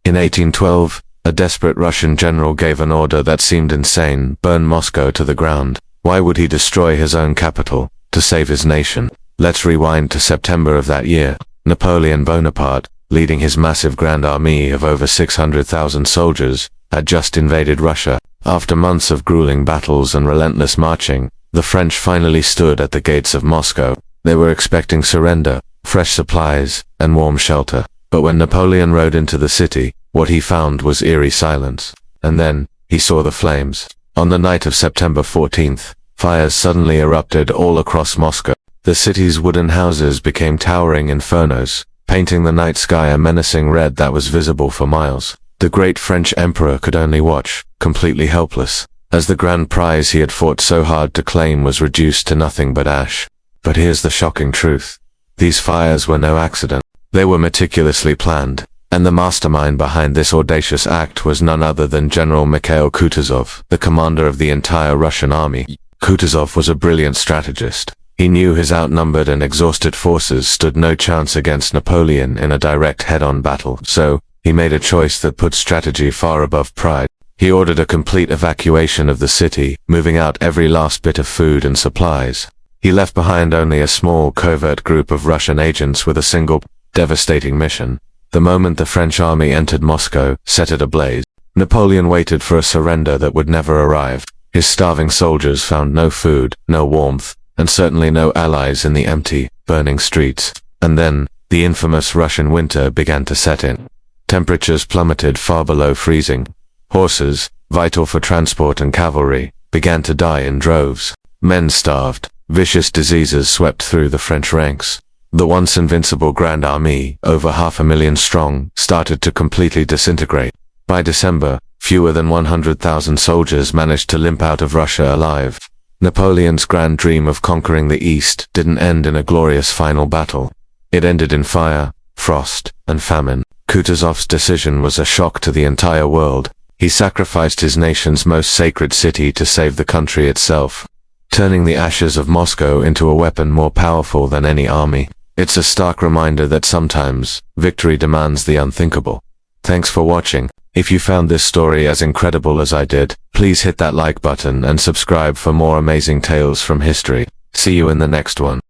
In 1812, a desperate Russian general gave an order that seemed insane: burn Moscow to the ground. Why would he destroy his own capital to save his nation? Let's rewind to September of that year. Napoleon Bonaparte, leading his massive Grand Army of over 600,000 soldiers, had just invaded Russia. After months of grueling battles and relentless marching, the French finally stood at the gates of Moscow. They were expecting surrender, fresh supplies, and warm shelter. But when Napoleon rode into the city, what he found was eerie silence. And then, he saw the flames. On the night of September 14th, fires suddenly erupted all across Moscow. The city's wooden houses became towering infernos, painting the night sky a menacing red that was visible for miles. The great French emperor could only watch, completely helpless, as the grand prize he had fought so hard to claim was reduced to nothing but ash. But here's the shocking truth. These fires were no accident. They were meticulously planned, and the mastermind behind this audacious act was none other than General Mikhail Kutuzov, the commander of the entire Russian army. Kutuzov was a brilliant strategist. He knew his outnumbered and exhausted forces stood no chance against Napoleon in a direct head-on battle, so he made a choice that put strategy far above pride. He ordered a complete evacuation of the city, moving out every last bit of food and supplies. He left behind only a small, covert group of Russian agents with a single, devastating mission. The moment the French army entered Moscow, set it ablaze. Napoleon waited for a surrender that would never arrive. His starving soldiers found no food, no warmth, and certainly no allies in the empty, burning streets. And then, the infamous Russian winter began to set in. Temperatures plummeted far below freezing. Horses, vital for transport and cavalry, began to die in droves. Men starved. Vicious diseases swept through the French ranks. The once invincible Grand Armée, over 500,000 strong, started to completely disintegrate. By December, fewer than 100,000 soldiers managed to limp out of Russia alive. Napoleon's grand dream of conquering the East didn't end in a glorious final battle. It ended in fire, frost, and famine. Kutuzov's decision was a shock to the entire world. He sacrificed his nation's most sacred city to save the country itself, turning the ashes of Moscow into a weapon more powerful than any army. It's a stark reminder that sometimes, victory demands the unthinkable. Thanks for watching. If you found this story as incredible as I did, please hit that like button and subscribe for more amazing tales from history. See you in the next one.